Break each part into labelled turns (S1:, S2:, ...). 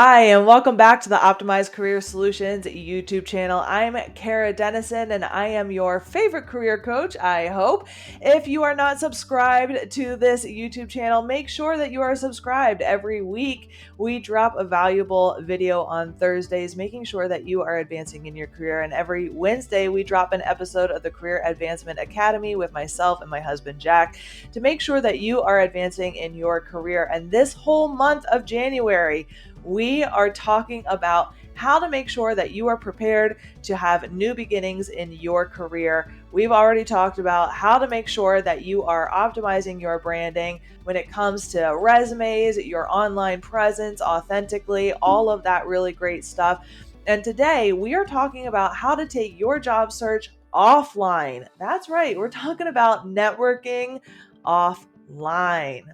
S1: Hi, and welcome back to the Optimized Career Solutions YouTube channel. I'm Kara Dennison, and I am your favorite career coach, I hope. If you are not subscribed to this YouTube channel, make sure that you are subscribed. Every week, we drop a valuable video on Thursdays, making sure that you are advancing in your career. And every Wednesday, we drop an episode of the Career Advancement Academy with myself and my husband, Jack, to make sure that you are advancing in your career. And this whole month of January, we are talking about how to make sure that you are prepared to have new beginnings in your career. We've already talked about how to make sure that you are optimizing your branding when it comes to resumes, your online presence authentically, all of that really great stuff. And today we are talking about how to take your job search offline. That's right, we're talking about networking offline.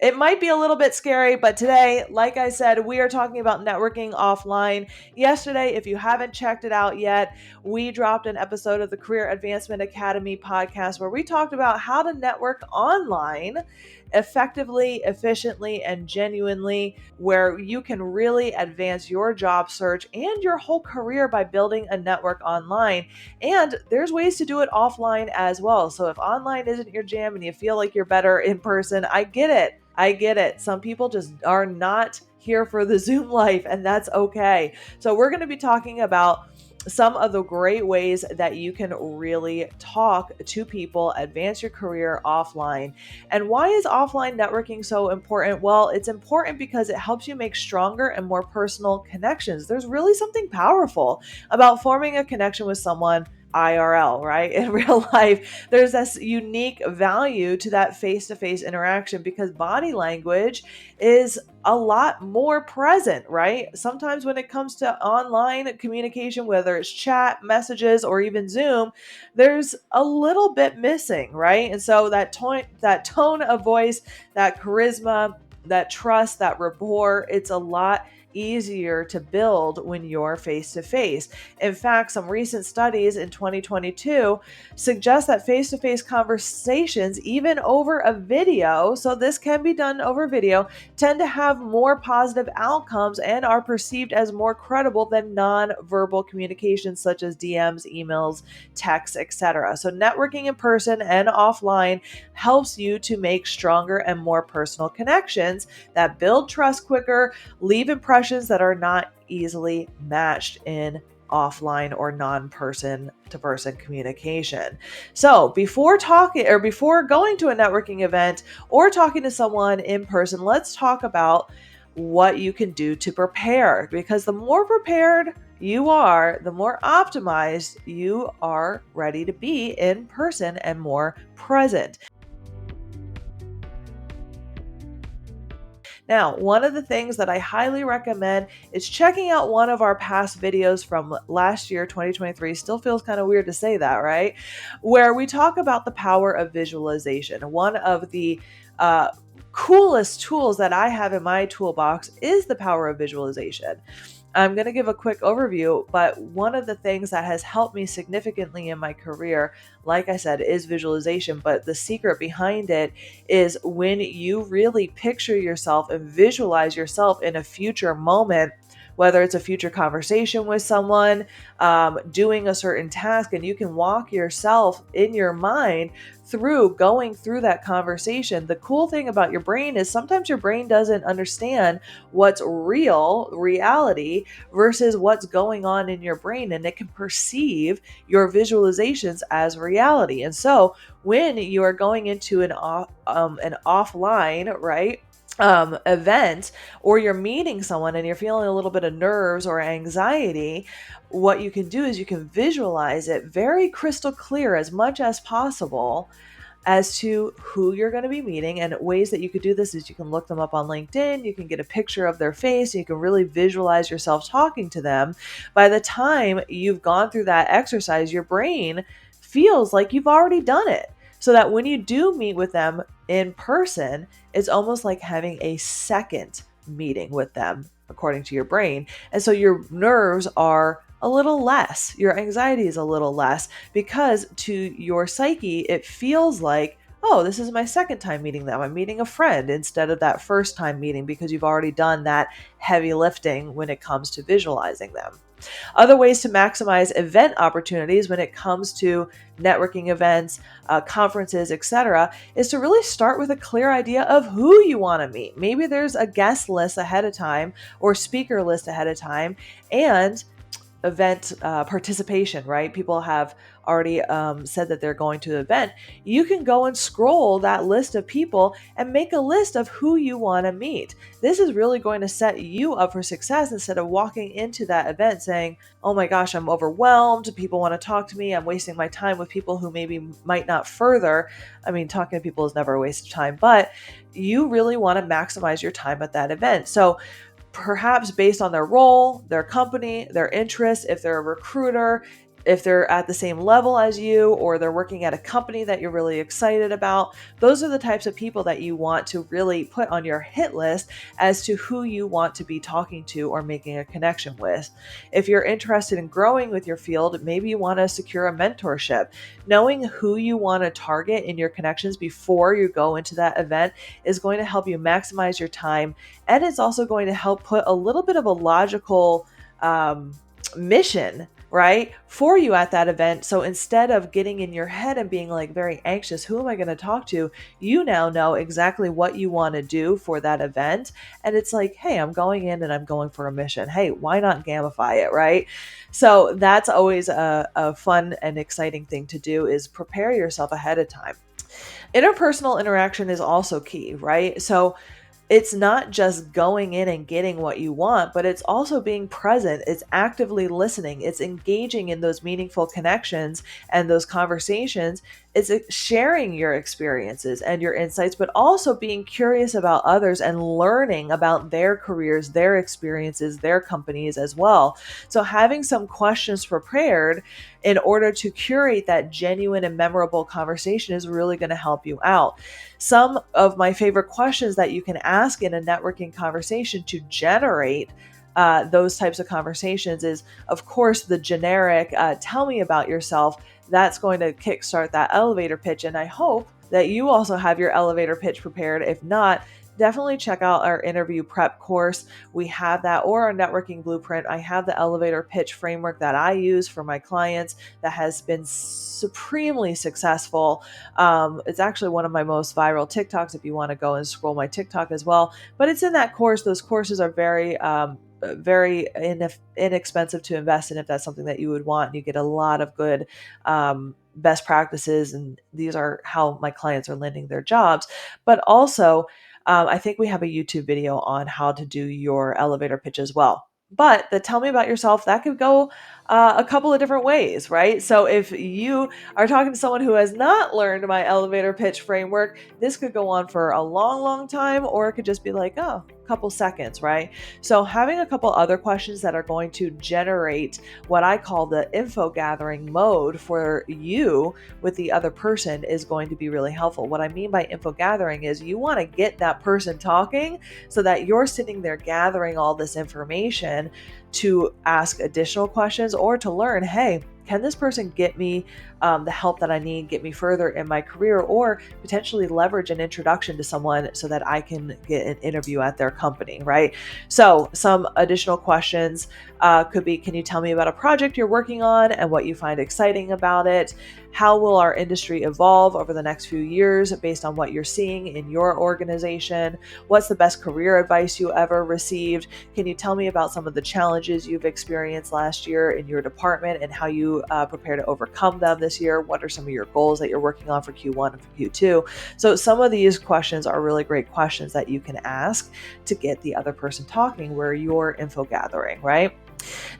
S1: It might be a little bit scary, but today, like I said, we are talking about networking offline. Yesterday, if you haven't checked it out yet, we dropped an episode of the Career Advancement Academy podcast where we talked about how to network online effectively, efficiently, and genuinely, where you can really advance your job search and your whole career by building a network online. And there's ways to do it offline as well. So if online isn't your jam and you feel like you're better in person, I get it. I get it. Some people just are not here for the Zoom life, and that's okay. So we're going to be talking about some of the great ways that you can really talk to people, advance your career offline. And why is offline networking so important? Well, it's important because it helps you make stronger and more personal connections. There's really something powerful about forming a connection with someone IRL, right? In real life, there's this unique value to that face-to-face interaction because body language is a lot more present, right? Sometimes when it comes to online communication, whether it's chat, messages, or even Zoom, there's a little bit missing, right? And so that tone of voice, that charisma, that trust, that rapport, it's a lot easier to build when you're face to face. In fact, some recent studies in 2022 suggest that face to face conversations, even over a video, so this can be done over video, tend to have more positive outcomes and are perceived as more credible than non-verbal communications such as DMs, emails, texts, etc. So networking in person and offline helps you to make stronger and more personal connections that build trust quicker, leave impressions that are not easily matched in offline or non-person to person communication. So before going to a networking event or talking to someone in person, let's talk about what you can do to prepare, because the more prepared you are, the more optimized you are ready to be in person and more present. Now, one of the things that I highly recommend is checking out one of our past videos from last year, 2023. Still feels kind of weird to say that, right? Where we talk about the power of visualization. One of the coolest tools that I have in my toolbox is the power of visualization. I'm going to give a quick overview, but one of the things that has helped me significantly in my career, like I said, is visualization. But the secret behind it is when you really picture yourself and visualize yourself in a future moment, whether it's a future conversation with someone, doing a certain task, and you can walk yourself in your mind through going through that conversation. The cool thing about your brain is sometimes your brain doesn't understand what's reality versus what's going on in your brain, and it can perceive your visualizations as reality. And so when you are going into an offline, right, event, or you're meeting someone and you're feeling a little bit of nerves or anxiety, what you can do is you can visualize it very crystal clear as much as possible as to who you're going to be meeting. And ways that you could do this is you can look them up on LinkedIn, you can get a picture of their face, and you can really visualize yourself talking to them. By the time you've gone through that exercise, your brain feels like you've already done it. So that when you do meet with them in person, it's almost like having a second meeting with them, according to your brain. And so your nerves are a little less, your anxiety is a little less, because to your psyche, it feels like oh, this is my second time meeting them. I'm meeting a friend instead of that first time meeting, because you've already done that heavy lifting when it comes to visualizing them. Other ways to maximize event opportunities when it comes to networking events, conferences, etc., is to really start with a clear idea of who you want to meet. Maybe there's a guest list ahead of time or speaker list ahead of time, and event participation, right? People have already said that they're going to the event. You can go and scroll that list of people and make a list of who you want to meet. This is really going to set you up for success, instead of walking into that event saying, oh my gosh, I'm overwhelmed. People want to talk to me. I'm wasting my time with people who maybe might not further. I mean, talking to people is never a waste of time, but you really want to maximize your time at that event. So perhaps based on their role, their company, their interests, if they're a recruiter, if they're at the same level as you, or they're working at a company that you're really excited about. Those are the types of people that you want to really put on your hit list as to who you want to be talking to or making a connection with. If you're interested in growing with your field, maybe you want to secure a mentorship. Knowing who you want to target in your connections before you go into that event is going to help you maximize your time, and it's also going to help put a little bit of a logical mission, right, for you at that event. So instead of getting in your head and being like very anxious, who am I going to talk to? You now know exactly what you want to do for that event. And it's like, hey, I'm going in and I'm going for a mission. Hey, why not gamify it, right? So that's always a fun and exciting thing to do, is prepare yourself ahead of time. Interpersonal interaction is also key, right? So it's not just going in and getting what you want, but it's also being present. It's actively listening. It's engaging in those meaningful connections and those conversations. It's sharing your experiences and your insights, but also being curious about others and learning about their careers, their experiences, their companies as well. So having some questions prepared in order to curate that genuine and memorable conversation is really going to help you out. Some of my favorite questions that you can ask in a networking conversation to generate those types of conversations is, of course, the generic, tell me about yourself. That's going to kickstart that elevator pitch. And I hope that you also have your elevator pitch prepared. If not, definitely check out our interview prep course. We have that, or our networking blueprint. I have the elevator pitch framework that I use for my clients that has been supremely successful. It's actually one of my most viral TikToks, if you want to go and scroll my TikTok as well. But it's in that course. Those courses are very inexpensive to invest in if that's something that you would want. You get a lot of good best practices, and these are how my clients are landing their jobs. But also, I think we have a YouTube video on how to do your elevator pitch as well. But the tell me about yourself, that could go a couple of different ways, right? So if you are talking to someone who has not learned my elevator pitch framework, this could go on for a long, long time, or it could just be like, oh, a couple seconds, right? So having a couple other questions that are going to generate what I call the info gathering mode for you with the other person is going to be really helpful. What I mean by info gathering is you want to get that person talking so that you're sitting there gathering all this information to ask additional questions or to learn, hey, can this person get me the help that I need, get me further in my career, or potentially leverage an introduction to someone so that I can get an interview at their company, right? So some additional questions could be, can you tell me about a project you're working on and what you find exciting about it? How will our industry evolve over the next few years based on what you're seeing in your organization? What's the best career advice you ever received? Can you tell me about some of the challenges you've experienced last year in your department and how you prepare to overcome them this year? What are some of your goals that you're working on for Q1 and for Q2? So some of these questions are really great questions that you can ask to get the other person talking where you're info gathering, right?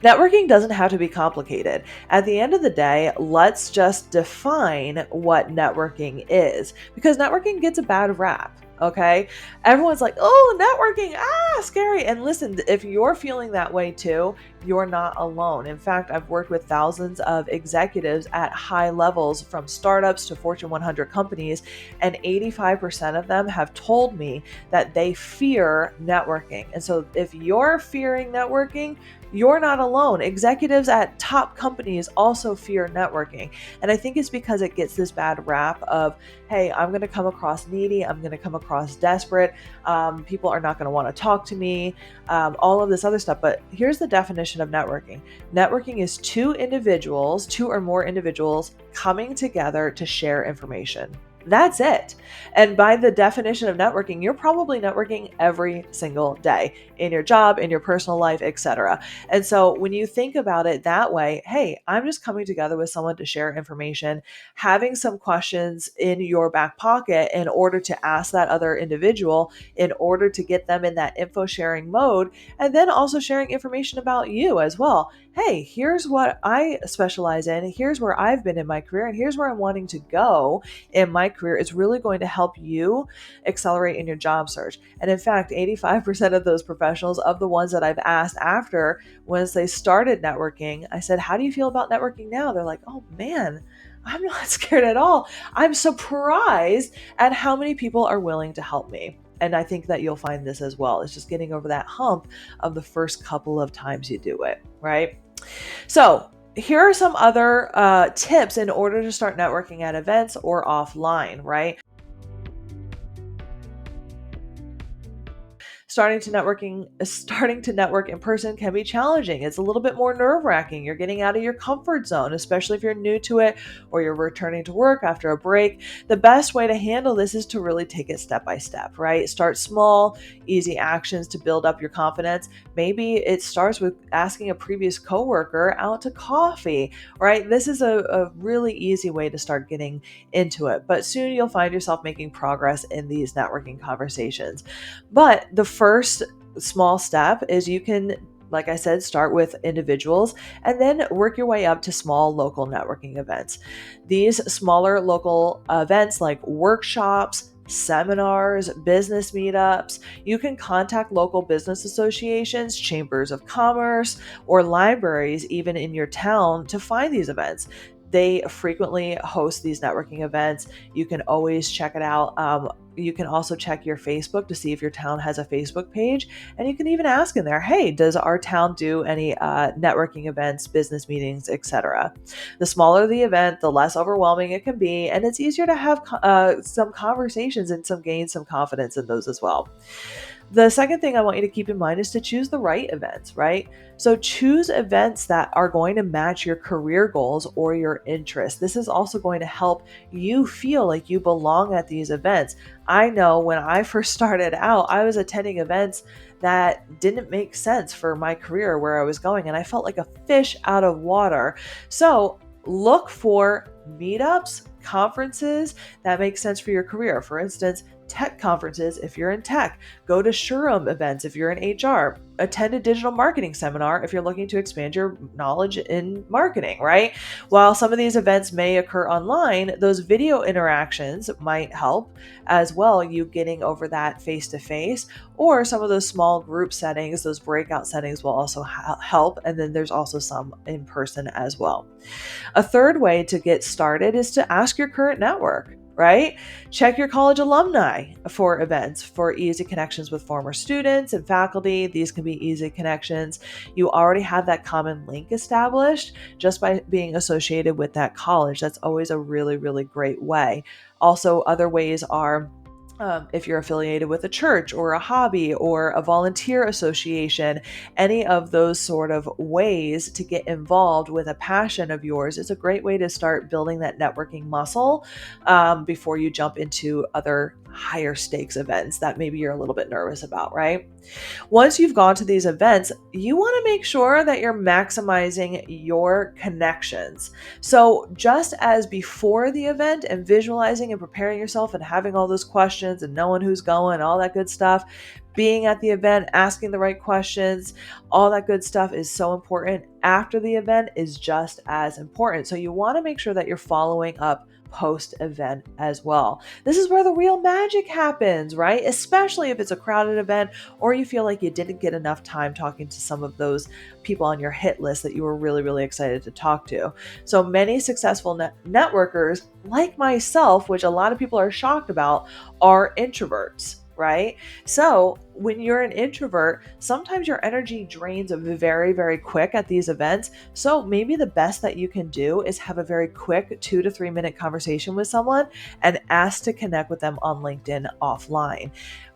S1: Networking doesn't have to be complicated. At the end of the day, let's just define what networking is, because networking gets a bad rap. Okay. Everyone's like, oh, networking, scary. And listen, if you're feeling that way too, you're not alone. In fact, I've worked with thousands of executives at high levels, from startups to Fortune 100 companies, and 85% of them have told me that they fear networking. And so if you're fearing networking, You're not alone. Executives at top companies also fear networking. And I think it's because it gets this bad rap of, hey, I'm going to come across needy. I'm going to come across desperate. People are not going to want to talk to me, all of this other stuff. But here's the definition of networking. Networking is two or more individuals coming together to share information. That's it. And by the definition of networking, you're probably networking every single day in your job, in your personal life, etc. And so when you think about it that way, hey, I'm just coming together with someone to share information, having some questions in your back pocket in order to ask that other individual, in order to get them in that info sharing mode, and then also sharing information about you as well. Hey, here's what I specialize in, here's where I've been in my career, and here's where I'm wanting to go in my career. Is really going to help you accelerate in your job search. And in fact, 85% of those professionals, of the ones that I've asked after, once they started networking, I said, how do you feel about networking now? They're like, oh man, I'm not scared at all. I'm surprised at how many people are willing to help me. And I think that you'll find this as well. It's just getting over that hump of the first couple of times you do it, right? So here are some other tips in order to start networking at events or offline, right? Starting to network in person can be challenging. It's a little bit more nerve-wracking. You're getting out of your comfort zone, especially if you're new to it or you're returning to work after a break. The best way to handle this is to really take it step by step, right? Start small, easy actions to build up your confidence. Maybe it starts with asking a previous coworker out to coffee, right? This is a really easy way to start getting into it, but soon you'll find yourself making progress in these networking conversations. But the first small step is you can, like I said, start with individuals and then work your way up to small local networking events. These smaller local events like workshops, seminars, business meetups, you can contact local business associations, chambers of commerce, or libraries even in your town to find these events. They frequently host these networking events. You can always check it out. You can also check your Facebook to see if your town has a Facebook page. And you can even ask in there, hey, does our town do any networking events, business meetings, etc.? The smaller the event, the less overwhelming it can be. And it's easier to have some conversations and gain some confidence in those as well. The second thing I want you to keep in mind is to choose the right events, right? So choose events that are going to match your career goals or your interests. This is also going to help you feel like you belong at these events. I know when I first started out, I was attending events that didn't make sense for my career where I was going, and I felt like a fish out of water. So look for meetups, conferences that make sense for your career. For instance, tech conferences if you're in tech, go to Shurum events if you're in HR, attend a digital marketing seminar if you're looking to expand your knowledge in marketing, right? While some of these events may occur online, those video interactions might help as well, you getting over that face-to-face, or some of those small group settings, those breakout settings will also help. And then there's also some in person as well. A third way to get started is to ask your current network, right? Check your college alumni for events for easy connections with former students and faculty. These can be easy connections. You already have that common link established just by being associated with that college. That's always a really, really great way. Also, other ways are if you're affiliated with a church or a hobby or a volunteer association, any of those sort of ways to get involved with a passion of yours is a great way to start building that networking muscle before you jump into other higher stakes events that maybe you're a little bit nervous about, right? Once you've gone to these events, you want to make sure that you're maximizing your connections. So just as before the event and visualizing and preparing yourself and having all those questions and knowing who's going, all that good stuff, being at the event, asking the right questions, all that good stuff is so important. After the event is just as important. So you want to make sure that you're following up post-event as well. This is where the real magic happens, right? Especially if it's a crowded event or you feel like you didn't get enough time talking to some of those people on your hit list that you were really, really excited to talk to. So many successful networkers, like myself, which a lot of people are shocked about, are introverts, right? So when you're an introvert, sometimes your energy drains very, very quick at these events. So maybe the best that you can do is have a very quick 2 to 3 minute conversation with someone and ask to connect with them on LinkedIn offline.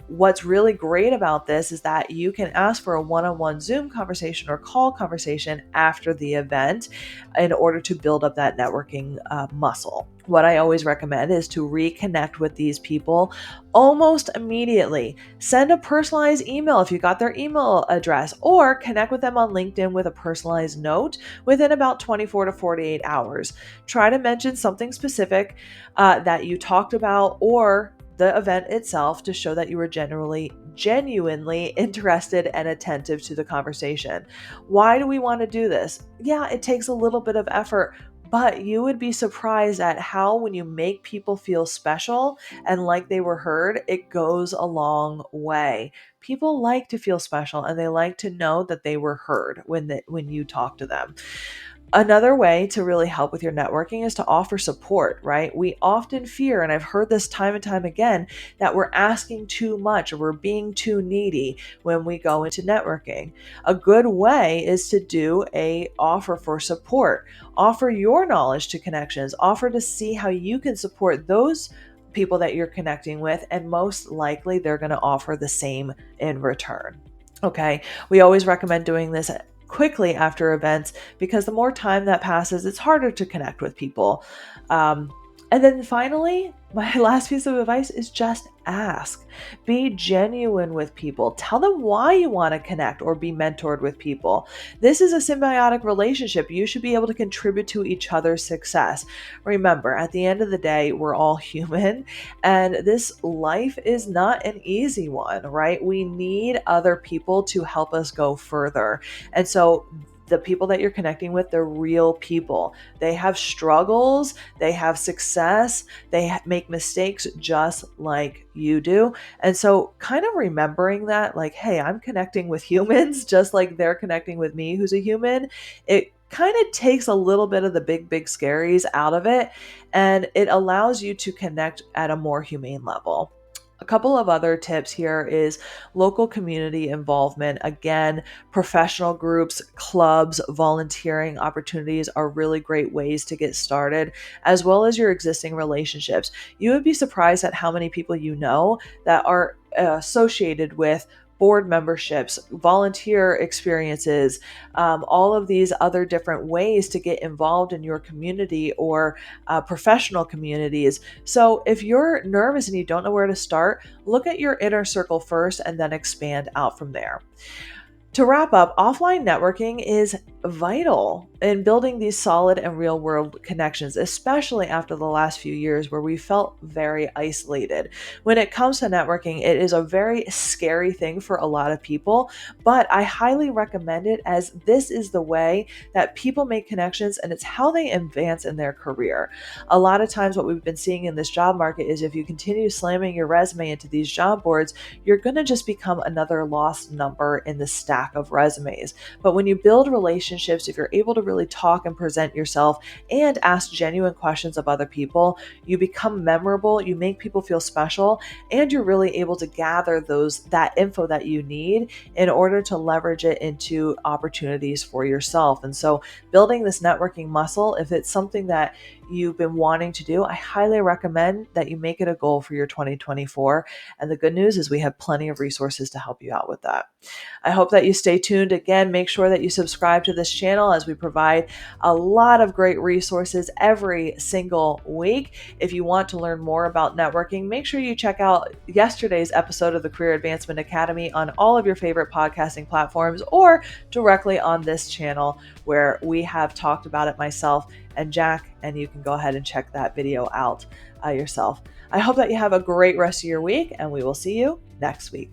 S1: What's really great about this is that you can ask for a one-on-one Zoom conversation or call conversation after the event in order to build up that networking muscle. What I always recommend is to reconnect with these people almost immediately. Send a personalized email if you got their email address, or connect with them on LinkedIn with a personalized note within about 24 to 48 hours. Try to mention something specific that you talked about or the event itself to show that you were genuinely interested and attentive to the conversation. Why do we want to do this? Yeah, it takes a little bit of effort, but you would be surprised at how when you make people feel special and like they were heard, it goes a long way. People like to feel special and they like to know that they were heard when you talk to them. Another way to really help with your networking is to offer support, right? We often fear, and I've heard this time and time again, that we're asking too much or we're being too needy when we go into networking. A good way is to do a offer for support. Offer your knowledge to connections. Offer to see how you can support those people that you're connecting with, and most likely they're going to offer the same in return. Okay, we always recommend doing this quickly after events because the more time that passes, it's harder to connect with people. And then finally, my last piece of advice is just ask. Be genuine with people. Tell them why you want to connect or be mentored with people. This is a symbiotic relationship. You should be able to contribute to each other's success. Remember, at the end of the day, we're all human, and this life is not an easy one, right? We need other people to help us go further. And so the people that you're connecting with, they're real people. They have struggles, they have success, they make mistakes just like you do. And so kind of remembering that, like, hey, I'm connecting with humans just like they're connecting with me, who's a human. It kind of takes a little bit of the big scaries out of it, and it allows you to connect at a more humane level. A couple of other tips here is local community involvement. Again, professional groups, clubs, volunteering opportunities are really great ways to get started, as well as your existing relationships. You would be surprised at how many people you know that are associated with board memberships, volunteer experiences, all of these other different ways to get involved in your community or professional communities. So if you're nervous and you don't know where to start, look at your inner circle first and then expand out from there. To wrap up, offline networking is vital in building these solid and real world connections, especially after the last few years where we felt very isolated. When it comes to networking, it is a very scary thing for a lot of people, but I highly recommend it as this is the way that people make connections and it's how they advance in their career. A lot of times, what we've been seeing in this job market is if you continue slamming your resume into these job boards, you're going to just become another lost number in the stack of resumes. But when you build relationships, if you're able to really talk and present yourself and ask genuine questions of other people, you become memorable, you make people feel special, and you're really able to gather that info that you need in order to leverage it into opportunities for yourself. And so building this networking muscle, if it's something that you've been wanting to do, I highly recommend that you make it a goal for your 2024. And the good news is we have plenty of resources to help you out with that. I hope that you stay tuned. Again, make sure that you subscribe to this channel as we provide a lot of great resources every single week. If you want to learn more about networking, make sure you check out yesterday's episode of the Career Advancement Academy on all of your favorite podcasting platforms or directly on this channel where we have talked about it myself and Jack, and you can go ahead and check that video out yourself. I hope that you have a great rest of your week, and we will see you next week.